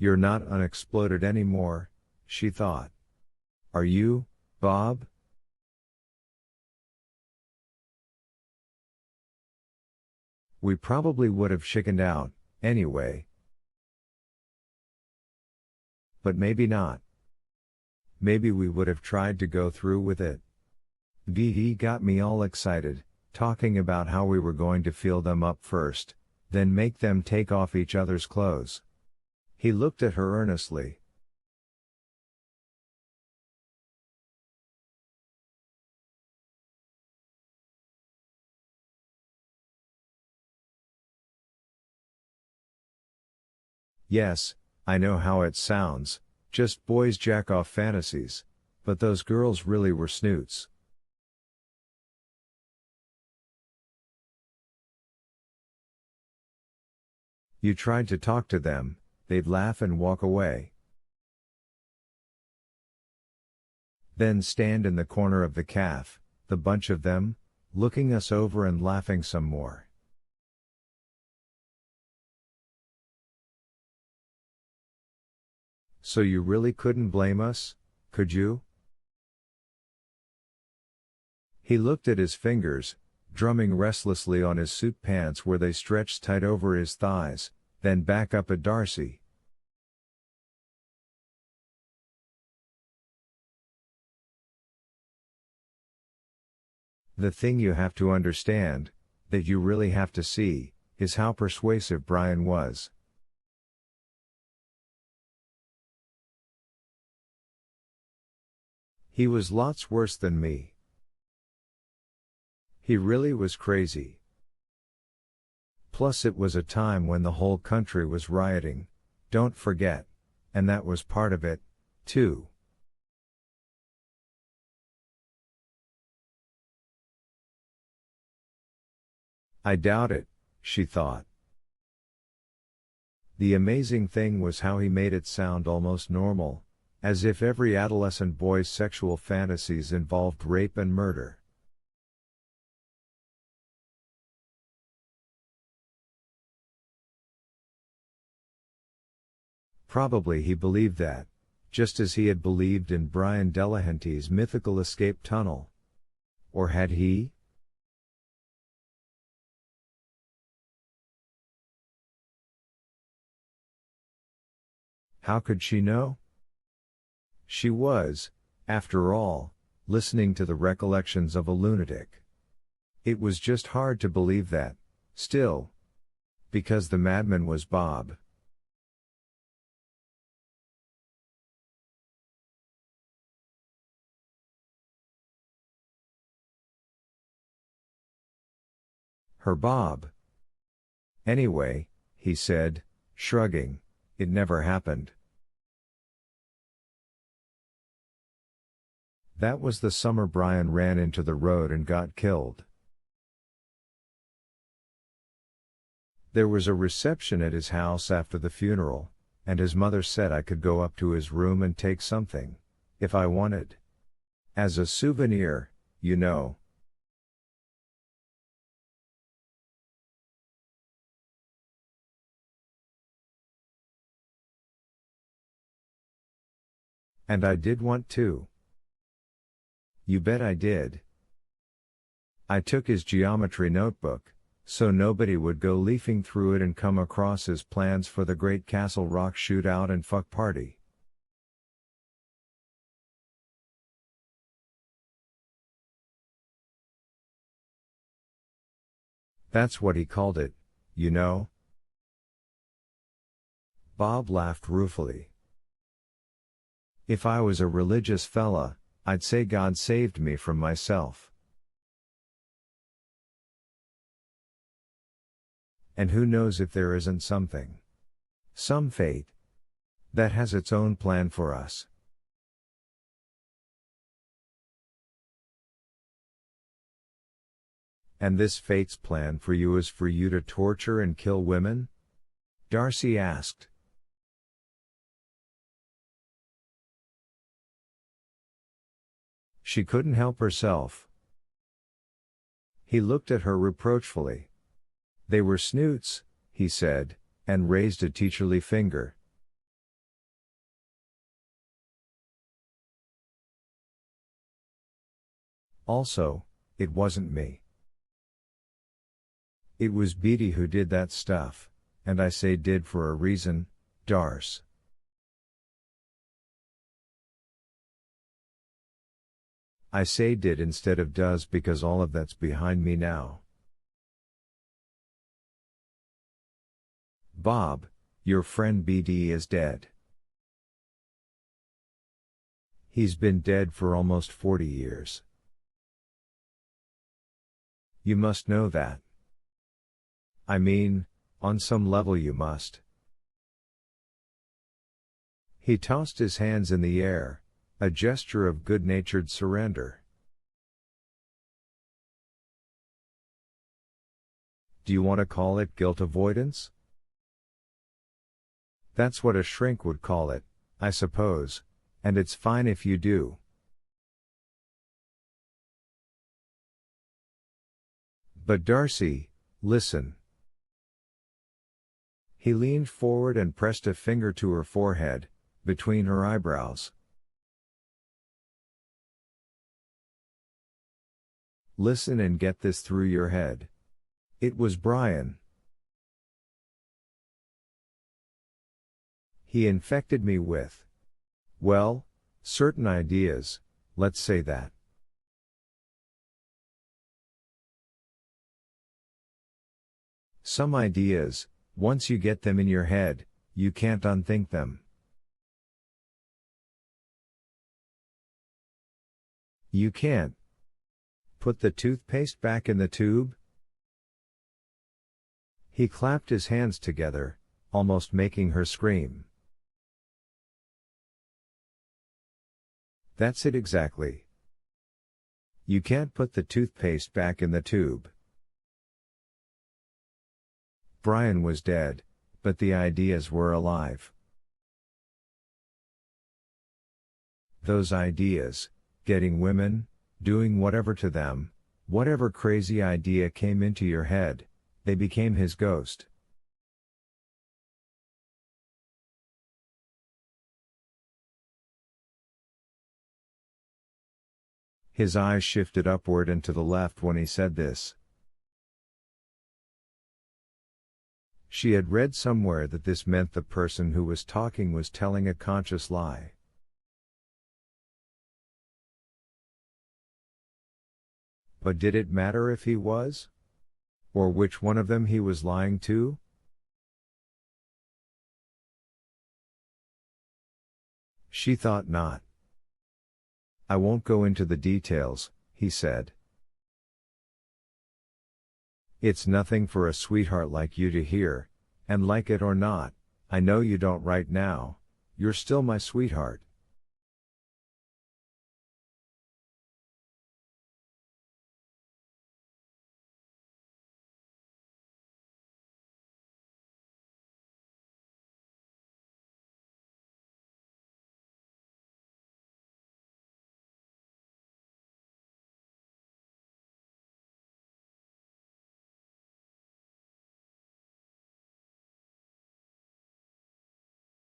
You're not unexploded anymore, she thought. Are you, Bob? We probably would have chickened out, anyway. But maybe not. Maybe we would have tried to go through with it. He got me all excited, talking about how we were going to feel them up first, then make them take off each other's clothes. He looked at her earnestly. Yes, I know how it sounds, just boys jack-off fantasies, but those girls really were snoots. You tried to talk to them, they'd laugh and walk away. Then stand in the corner of the calf, the bunch of them, looking us over and laughing some more. So you really couldn't blame us, could you? He looked at his fingers, drumming restlessly on his suit pants where they stretched tight over his thighs, then back up at Darcy. The thing you have to understand, that you really have to see, is how persuasive Brian was. He was lots worse than me. He really was crazy. Plus it was a time when the whole country was rioting, don't forget, and that was part of it, too. I doubt it, she thought. The amazing thing was how he made it sound almost normal, as if every adolescent boy's sexual fantasies involved rape and murder. Probably he believed that, just as he had believed in Brian Delahanty's mythical escape tunnel. Or had he? How could she know? She was, after all, listening to the recollections of a lunatic. It was just hard to believe that, still. Because the madman was Bob. Her Bob. Anyway, he said, shrugging, it never happened. That was the summer Brian ran into the road and got killed. There was a reception at his house after the funeral, and his mother said I could go up to his room and take something, if I wanted. As a souvenir, you know. And I did want to. You bet I did. I took his geometry notebook, so nobody would go leafing through it and come across his plans for the Great Castle Rock shootout and fuck party. That's what he called it, you know. Bob laughed ruefully. If I was a religious fella, I'd say God saved me from myself. And who knows if there isn't something. Some fate. That has its own plan for us. And this fate's plan for you is for you to torture and kill women? Darcy asked. She couldn't help herself. He looked at her reproachfully. They were snoots, he said, and raised a teacherly finger. Also, it wasn't me. It was Beatty who did that stuff, and I say did for a reason, Darce. I say did instead of does because all of that's behind me now. Bob, your friend BD is dead. He's been dead for almost 40 years. You must know that. I mean, on some level you must. He tossed his hands in the air, a gesture of good-natured surrender. Do you want to call it guilt avoidance? That's what a shrink would call it, I suppose, and it's fine if you do. But Darcy, listen. He leaned forward and pressed a finger to her forehead, between her eyebrows. Listen and get this through your head. It was Brian. He infected me with, well, certain ideas, let's say that. Some ideas, once you get them in your head, you can't unthink them. You can't put the toothpaste back in the tube? He clapped his hands together, almost making her scream. That's it exactly. You can't put the toothpaste back in the tube. Brian was dead, but the ideas were alive. Those ideas, getting women, doing whatever to them, whatever crazy idea came into your head, they became his ghost. His eyes shifted upward and to the left when he said this. She had read somewhere that this meant the person who was talking was telling a conscious lie. But did it matter if he was? Or which one of them he was lying to? She thought not. I won't go into the details, he said. It's nothing for a sweetheart like you to hear, and like it or not, I know you don't right now, you're still my sweetheart.